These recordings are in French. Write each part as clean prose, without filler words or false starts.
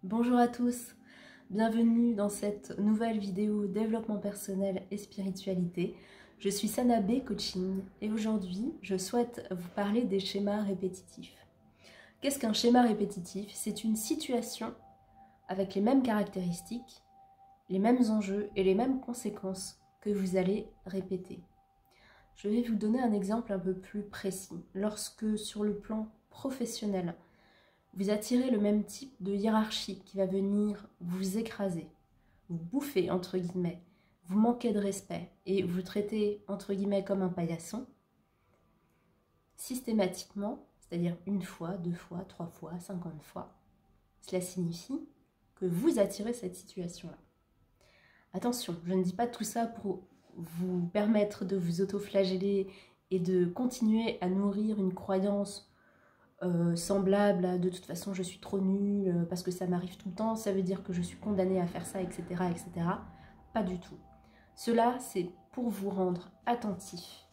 Bonjour à tous, bienvenue dans cette nouvelle vidéo développement personnel et spiritualité. Je suis Sana B Coaching et aujourd'hui je souhaite vous parler des schémas répétitifs. Qu'est-ce qu'un schéma répétitif? C'est une situation avec les mêmes caractéristiques, les mêmes enjeux et les mêmes conséquences que vous allez répéter. Je vais vous donner un exemple un peu plus précis. Lorsque sur le plan professionnel, vous attirez le même type de hiérarchie qui va venir vous écraser, vous bouffer entre guillemets, vous manquez de respect et vous traitez entre guillemets comme un paillasson, systématiquement, c'est-à-dire une fois, 2 fois, 3 fois, 50 fois, cela signifie que vous attirez cette situation-là. Attention, je ne dis pas tout ça pour vous permettre de vous autoflageller et de continuer à nourrir une croyance semblable à de toute façon je suis trop nulle parce que ça m'arrive tout le temps, ça veut dire que je suis condamnée à faire ça, etc. etc. Pas du tout. Cela, c'est pour vous rendre attentif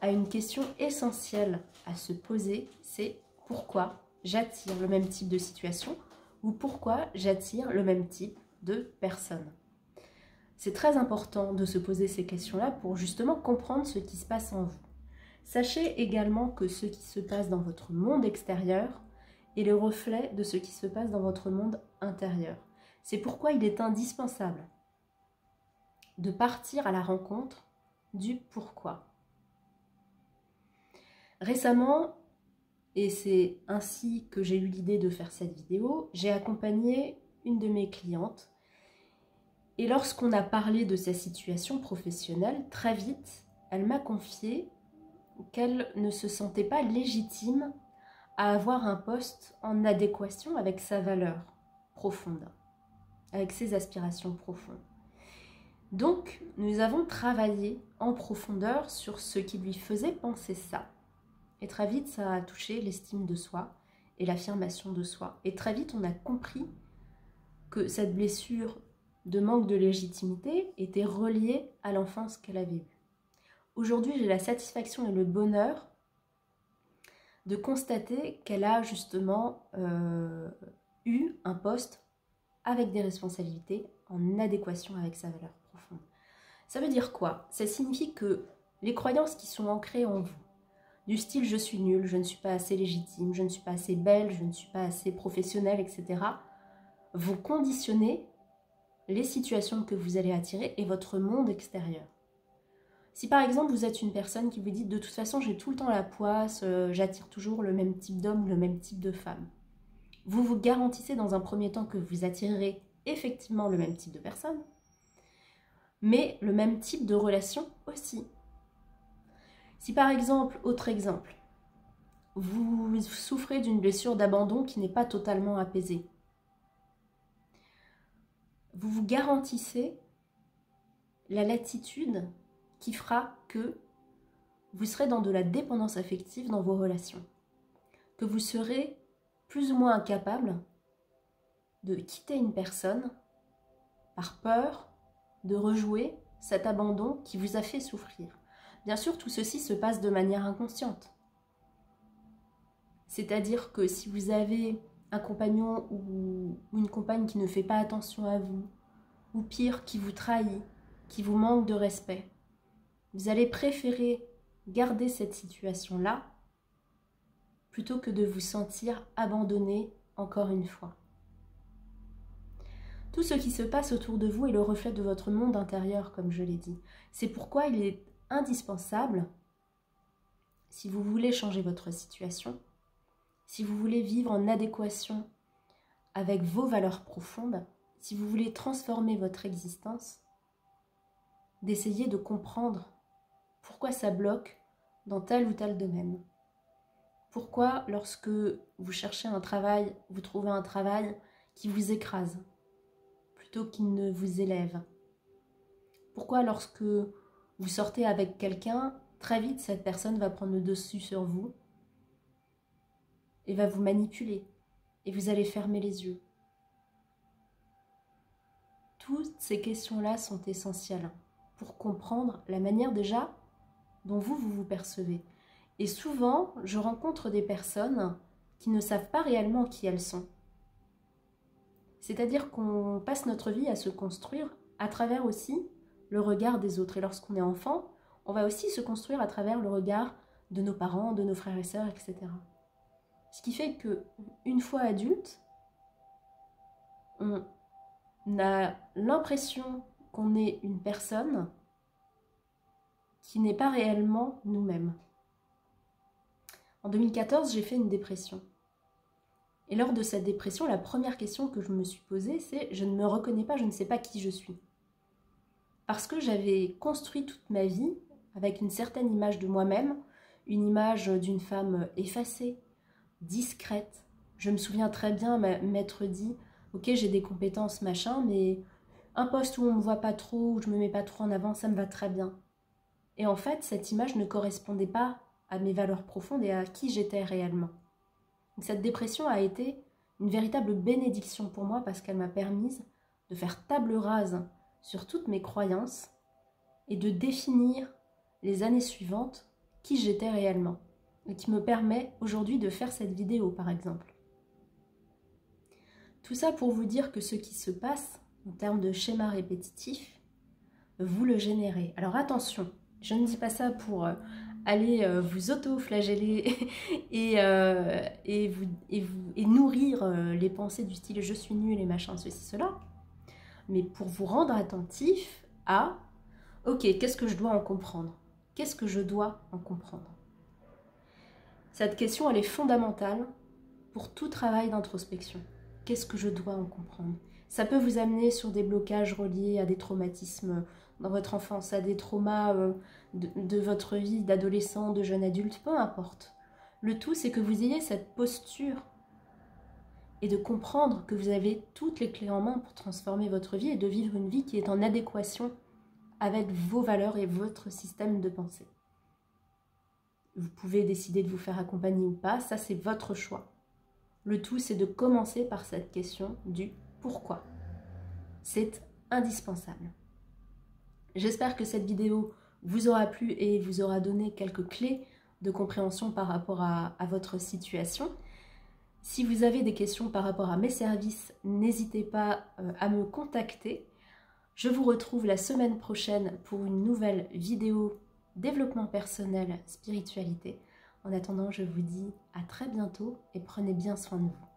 à une question essentielle à se poser, c'est pourquoi j'attire le même type de situation ou pourquoi j'attire le même type de personne. C'est très important de se poser ces questions-là pour justement comprendre ce qui se passe en vous. Sachez également que ce qui se passe dans votre monde extérieur est le reflet de ce qui se passe dans votre monde intérieur. C'est pourquoi il est indispensable de partir à la rencontre du pourquoi. Récemment, et c'est ainsi que j'ai eu l'idée de faire cette vidéo, j'ai accompagné une de mes clientes et lorsqu'on a parlé de sa situation professionnelle, très vite, elle m'a confié qu'elle ne se sentait pas légitime à avoir un poste en adéquation avec sa valeur profonde, avec ses aspirations profondes. Donc, nous avons travaillé en profondeur sur ce qui lui faisait penser ça. Et très vite, ça a touché l'estime de soi et l'affirmation de soi. Et très vite, on a compris que cette blessure de manque de légitimité était reliée à l'enfance qu'elle avait eue. Aujourd'hui, j'ai la satisfaction et le bonheur de constater qu'elle a justement eu un poste avec des responsabilités en adéquation avec sa valeur profonde. Ça veut dire quoi? Ça signifie que les croyances qui sont ancrées en vous, du style je suis nulle, je ne suis pas assez légitime, je ne suis pas assez belle, je ne suis pas assez professionnelle, etc., vont conditionner les situations que vous allez attirer et votre monde extérieur. Si par exemple vous êtes une personne qui vous dit de toute façon j'ai tout le temps la poisse, j'attire toujours le même type d'homme, le même type de femme, vous vous garantissez dans un premier temps que vous attirerez effectivement le même type de personne, mais le même type de relation aussi. Si par exemple, autre exemple, vous souffrez d'une blessure d'abandon qui n'est pas totalement apaisée, vous vous garantissez la latitude qui fera que vous serez dans de la dépendance affective dans vos relations, que vous serez plus ou moins incapable de quitter une personne par peur de rejouer cet abandon qui vous a fait souffrir. Bien sûr, tout ceci se passe de manière inconsciente. C'est-à-dire que si vous avez un compagnon ou une compagne qui ne fait pas attention à vous, ou pire, qui vous trahit, qui vous manque de respect, vous allez préférer garder cette situation-là plutôt que de vous sentir abandonné encore une fois. Tout ce qui se passe autour de vous est le reflet de votre monde intérieur, comme je l'ai dit. C'est pourquoi il est indispensable, si vous voulez changer votre situation, si vous voulez vivre en adéquation avec vos valeurs profondes, si vous voulez transformer votre existence, d'essayer de comprendre pourquoi ça bloque dans tel ou tel domaine. Pourquoi lorsque vous cherchez un travail, vous trouvez un travail qui vous écrase plutôt qu'il ne vous élève? Pourquoi lorsque vous sortez avec quelqu'un, très vite cette personne va prendre le dessus sur vous et va vous manipuler et vous allez fermer les yeux? Toutes ces questions-là sont essentielles pour comprendre la manière déjà dont vous vous percevez. Et souvent, je rencontre des personnes qui ne savent pas réellement qui elles sont. C'est-à-dire qu'on passe notre vie à se construire à travers aussi le regard des autres. Et lorsqu'on est enfant, on va aussi se construire à travers le regard de nos parents, de nos frères et sœurs, etc. Ce qui fait qu'une fois adulte, on a l'impression qu'on est une personne qui n'est pas réellement nous-mêmes. En 2014, j'ai fait une dépression. Et lors de cette dépression, la première question que je me suis posée, c'est « je ne me reconnais pas, je ne sais pas qui je suis ». Parce que j'avais construit toute ma vie avec une certaine image de moi-même, une image d'une femme effacée, discrète. Je me souviens très bien m'être dit « ok, j'ai des compétences, machin, mais un poste où on ne me voit pas trop, où je ne me mets pas trop en avant, ça me va très bien ». Et en fait, cette image ne correspondait pas à mes valeurs profondes et à qui j'étais réellement. Donc, cette dépression a été une véritable bénédiction pour moi parce qu'elle m'a permis de faire table rase sur toutes mes croyances et de définir les années suivantes qui j'étais réellement. Et qui me permet aujourd'hui de faire cette vidéo, par exemple. Tout ça pour vous dire que ce qui se passe en termes de schéma répétitif, vous le générez. Alors attention, je ne dis pas ça pour aller vous auto-flageller et nourrir les pensées du style « je suis nul » et machin, ceci, cela, mais pour vous rendre attentif à « ok, qu'est-ce que je dois en comprendre? Qu'est-ce que je dois en comprendre ?» Cette question, elle est fondamentale pour tout travail d'introspection. Qu'est-ce que je dois en comprendre? Ça peut vous amener sur des blocages reliés à des traumatismes dans votre enfance, à des traumas de votre vie d'adolescent, de jeune adulte, peu importe. Le tout, c'est que vous ayez cette posture et de comprendre que vous avez toutes les clés en main pour transformer votre vie et de vivre une vie qui est en adéquation avec vos valeurs et votre système de pensée. Vous pouvez décider de vous faire accompagner ou pas, ça c'est votre choix. Le tout, c'est de commencer par cette question du pourquoi. C'est indispensable. J'espère que cette vidéo vous aura plu et vous aura donné quelques clés de compréhension par rapport à votre situation. Si vous avez des questions par rapport à mes services, n'hésitez pas à me contacter. Je vous retrouve la semaine prochaine pour une nouvelle vidéo développement personnel, spiritualité. En attendant, je vous dis à très bientôt et prenez bien soin de vous.